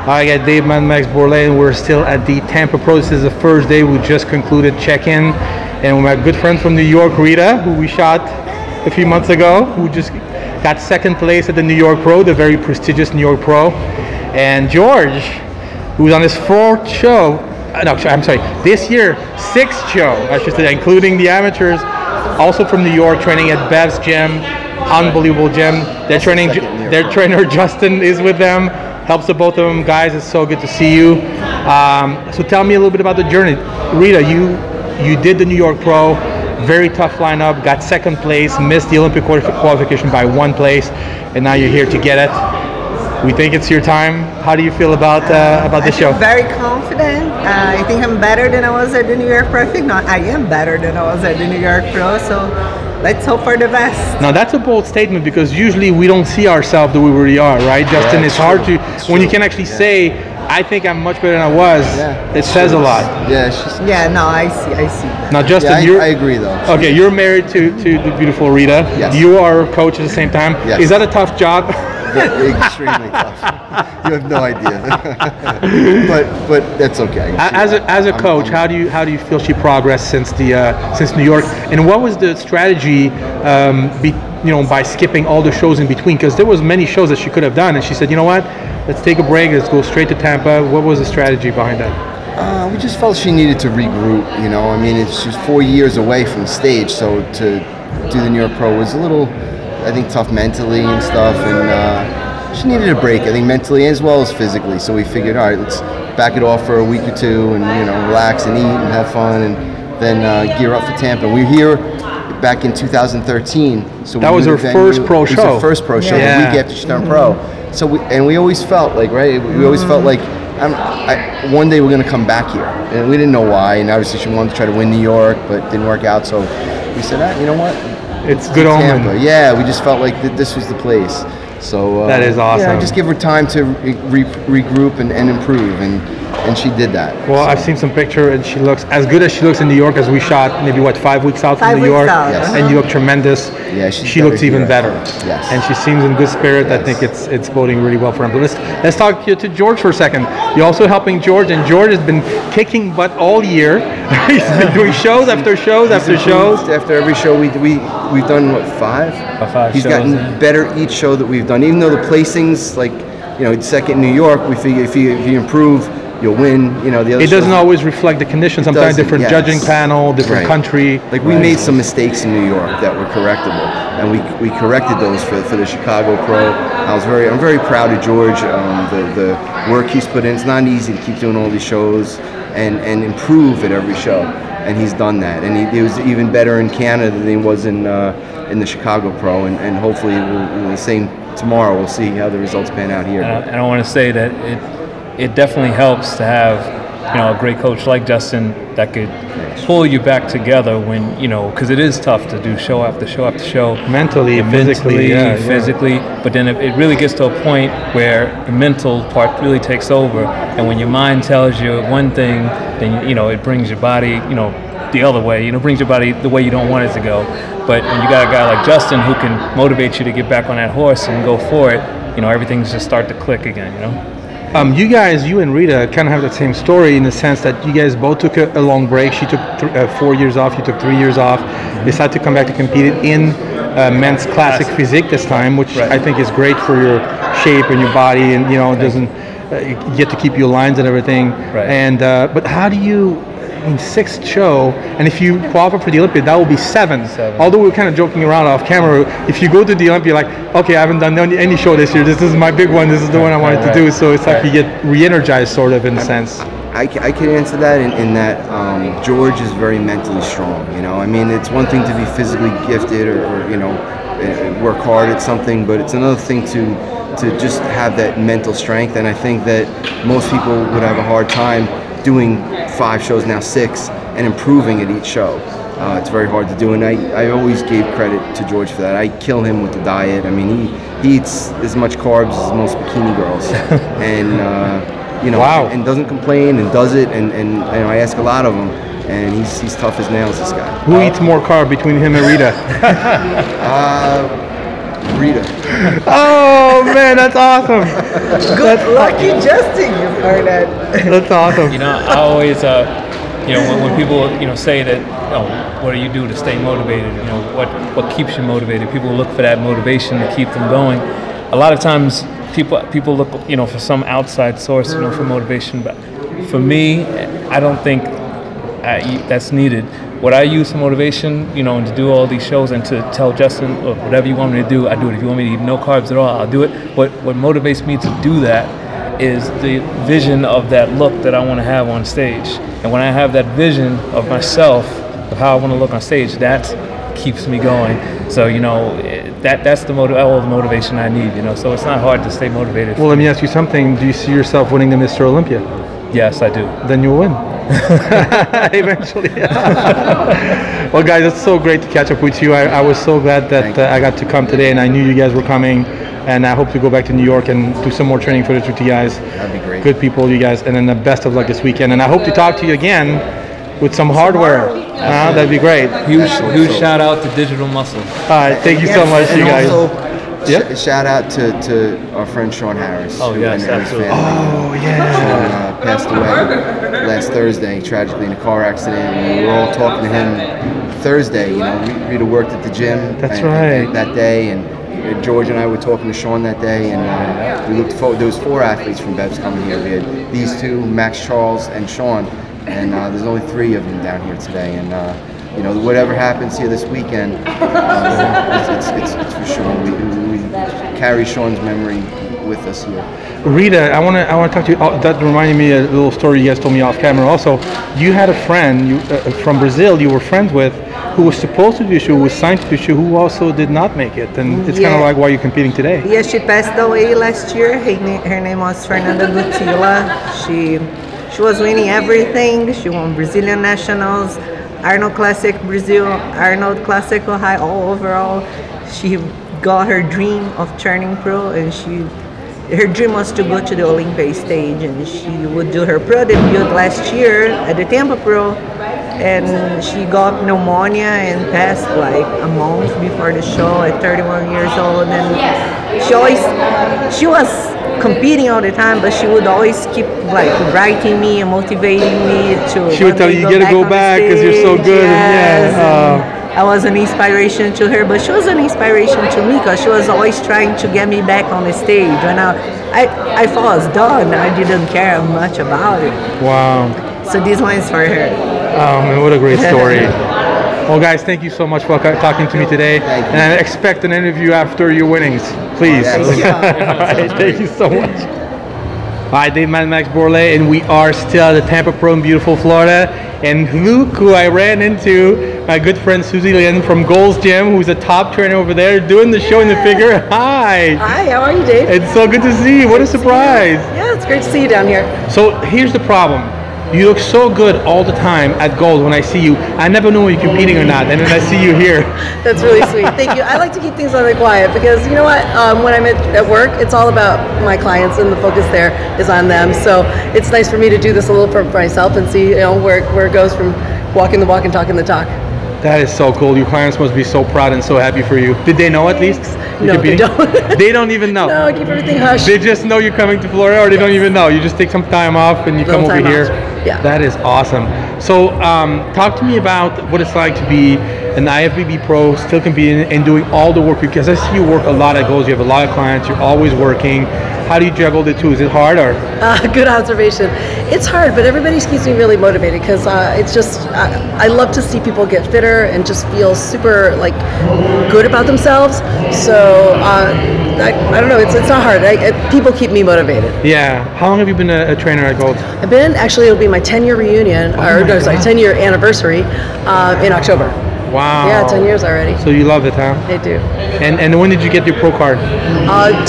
I got Dave Max Bourlet, and we're still at the Tampa Pro. This is the first day. We just concluded check-in, and with my good friend from New York, Rita, who we shot a few months ago, who just got second place at the New York Pro, the very prestigious New York Pro, and George, who's on his fourth show. No, I'm sorry, this year, sixth show, I should say, including the amateurs, also from New York, training at Bev's gym, unbelievable gym. Their trainer Justin is with them, helps the both of them. Guys, it's so good to see you. So tell me a little bit about the journey. Rita, you did the New York Pro, very tough lineup, got second place, missed the Olympic qualification by 1 place, and now you're here to get it. We think it's your time. How do you feel about the show? I'm very confident. I think I'm better than I was at the New York Pro. I think not. I am better than I was at the New York Pro. So let's hope for the best. Now that's a bold statement, because usually we don't see ourselves the way we really are, right, Justin? It's hard to when you can actually say, I think I'm much better than I was. It says a lot. Yeah, no, I see that. Now, Justin, I agree though. Okay, you're married to the beautiful Rita. Yes. You are a coach at the same time. Yes. Is that a tough job? Extremely tough. You have no idea. but that's okay. As a coach, how do you feel she progressed since New York? And what was the strategy, by skipping all the shows in between? Because there was many shows that she could have done, and she said, you know what, let's take a break. Let's go straight to Tampa. What was the strategy behind that? We just felt she needed to regroup. I mean, she's 4 years away from stage, so to do the New York Pro was a little, I think, tough mentally and stuff, and she needed a break, I think, mentally as well as physically. So we figured, all right, let's back it off for a week or two and relax and eat and have fun, and then gear up for Tampa. We were here back in 2013, so that was her first pro show. It was her first pro show, the week after she turned pro. So we always felt like, right? We always felt like one day we're going to come back here, and we didn't know why. And obviously, she wanted to try to win New York, but it didn't work out. So we said, you know what? It's good omen. Yeah, we just felt like this was the place. So that is awesome. Yeah, just give her time to regroup and improve, and she did that. Well, I've seen some picture, and she looks as good as she looks in New York, as we shot maybe 5 weeks out from New York. Yes. And you look tremendous. Yeah, she looks even better. Yes. And she seems in good spirit. Yes. I think it's boding really well for him. But let's talk to George for a second. You're also helping George, and George has been kicking butt all year. He's been doing shows after shows after shows. After every show we've done what, 5? 5 He's shows, gotten better each show that we've done. Even though the placings, like second in New York, we figure if you improve, you'll win. The other. It doesn't always reflect the conditions. Sometimes different judging panel, different country. Like we made some mistakes in New York that were correctable, and we corrected those for the Chicago Pro. I'm very proud of George. The work he's put in. It's not easy to keep doing all these shows and improve at every show, and he's done that. And he was even better in Canada than he was in the Chicago Pro, and hopefully the same tomorrow. We'll see how the results pan out here. And I want to say that it definitely helps to have a great coach like Justin that could pull you back together when because it is tough to do show after show after show, mentally, physically. But then it really gets to a point where the mental part really takes over, and when your mind tells you one thing, then it brings your body the other way. Brings your body the way you don't want it to go. But when you got a guy like Justin who can motivate you to get back on that horse and go for it, everything's just start to click again. You and Rita kind of have the same story in the sense that you guys both took a long break. She took 4 years off. You took 3 years off. Decided to come back to compete in men's classic physique this time, which I think is great for your shape and your body, and doesn't get to keep your lines and everything. And but how do you? 6th show, and if you qualify for the Olympia, that will be 7. Although we're kind of joking around off camera, if you go to the Olympia, like, okay, I haven't done any show this year, this is my big one, this is the one I wanted to do, so it's like you get re-energized sort of in a sense. I can answer that in that George is very mentally strong. I mean, it's one thing to be physically gifted or work hard at something, but it's another thing to just have that mental strength, and I think that most people would have a hard time doing 5 shows, now 6, and improving at each show. It's very hard to do, and I always gave credit to George for that. I kill him with the diet. I mean, he eats as much carbs as most bikini girls, and and doesn't complain and does it, and I ask a lot of him, and he's tough as nails, this guy. Who eats more carb between him and Rita? Rita. Oh man, that's awesome. Good lucky Justin, you heard that. That's awesome. You know, I always, you know, when people, you know, say that, oh, what do you do to stay motivated? You know, what keeps you motivated? People look for that motivation to keep them going. A lot of times, people look, you know, for some outside source, you know, for motivation. But for me, I don't think that's needed. What I use for motivation, you know, and to do all these shows and to tell Justin, oh, whatever you want me to do, I do it. If you want me to eat no carbs at all, I'll do it. What motivates me to do that is the vision of that look that I want to have on stage. And when I have that vision of myself, of how I want to look on stage, that keeps me going. So, you know, that's all the motivation I need, you know, so it's not hard to stay motivated. Well, let me ask you something. Do you see yourself winning the Mr. Olympia? Yes, I do. Then you'll win. Eventually. Well, guys, it's so great to catch up with you. I was so glad that I got to come today, and I knew you guys were coming, and I hope to go back to New York and do some more training footage with you guys. That'd be great. Good people, you guys, and then the best of luck this weekend. And I hope to talk to you again with some hardware. That'd be great. Huge shout out to Digital Muscle. All right, thank you so much, you guys. Also, shout out to our friend Sean Harris. Oh, yes, and his absolutely. family. Oh, yeah. Sean passed away last Thursday, tragically in a car accident. And we were all talking to him Thursday. You know, Rita worked at the gym. That's right. That day, and George and I were talking to Sean that day, and we looked forward. There was 4 athletes from Bev's coming here. We had these 2, Max, Charles, and Sean, and there's only 3 of them down here today. And you know, whatever happens here this weekend, it's for Sean. We carry Sean's memory with us here. Rita, I want to talk to you. That reminded me of a little story you guys told me off camera. Also, you had a friend from Brazil you were friends with who was supposed to do the show, who was signed to do the show, who also did not make it. And it's kind of like why you're competing today. Yeah, she passed away last year. Her name was Fernanda Gutila. She was winning everything. She won Brazilian Nationals, Arnold Classic Brazil, Arnold Classic Ohio, all overall. She got her dream of turning pro, and her dream was to go to the Olympic stage, and she would do her pro debut last year at the Tampa Pro, and she got pneumonia and passed like a month before the show at 31 years old. And she was competing all the time, but she would always keep like writing me and motivating me to. She would tell you gotta go back because you're so good. Yes, and I was an inspiration to her, but she was an inspiration to me because she was always trying to get me back on the stage. When I thought I was done, I didn't care much about it. Wow. So this one is for her. Oh man, what a great story. Well, guys, thank you so much for talking to me today. Thank you. And I expect an interview after your winnings, please. Yes. All right, thank you so much. All right, Dave Max Bourlet, and we are still at the Tampa Pro in beautiful Florida. And Luke, who I ran into, my good friend Susie Lin from Gold's Gym, who's a top trainer over there, doing the show in the figure. Hi. Hi, how are you, Dave? It's so good to see you. What a surprise. Yeah, it's great to see you down here. So here's the problem. You look so good all the time at Gold when I see you. I never know when you're competing or not, and then I see you here. That's really sweet. Thank you. I like to keep things on the quiet because you know what? When I'm at work, it's all about my clients and the focus there is on them. So it's nice for me to do this a little for myself and see where it goes from walking the walk and talking the talk. That is so cool. Your clients must be so proud and so happy for you. Did they know at least? No, they don't. They don't even know. No, keep everything hush. They just know you're coming to Florida, or they don't even know. You just take some time off and you come over here. Yeah. That is awesome. So talk to me about what it's like to be an IFBB pro, still competing and doing all the work, because I see you work a lot at Goals. You have a lot of clients. You're always working. How do you juggle the two? Is it hard or? Good observation. It's hard, but everybody keeps me really motivated because it's just I love to see people get fitter and just feel super like good about themselves. So I don't know. It's not hard. People keep me motivated. Yeah. How long have you been a trainer at Gold? I've been it'll be my 10-year reunion, 10-year anniversary in October. Wow. Yeah, 10 years already. So you love it, huh? I do. And when did you get your pro card?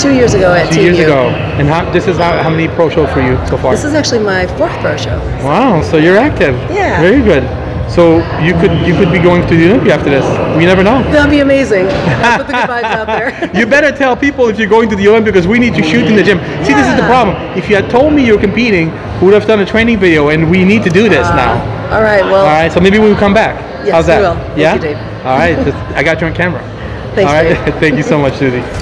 2 years ago at 2 years TNU. ago. And how many pro shows for you so far? This is actually my 4th pro show. Wow, so you're active. Yeah. Very good. So you could be going to the Olympia after this. We never know. That'll be amazing. I'll put the good vibes out there. You better tell people if you're going to the Olympia, because we need to shoot in the gym. See, this is the problem. If you had told me you're competing, we would have done a training video, and we need to do this now. All right, well. All right, so maybe we'll come back. Yes, How's that? we will. Thank Yeah? you, Dave. All right, I got you on camera. Thanks, All right. Dave. Thank you so much, Susie.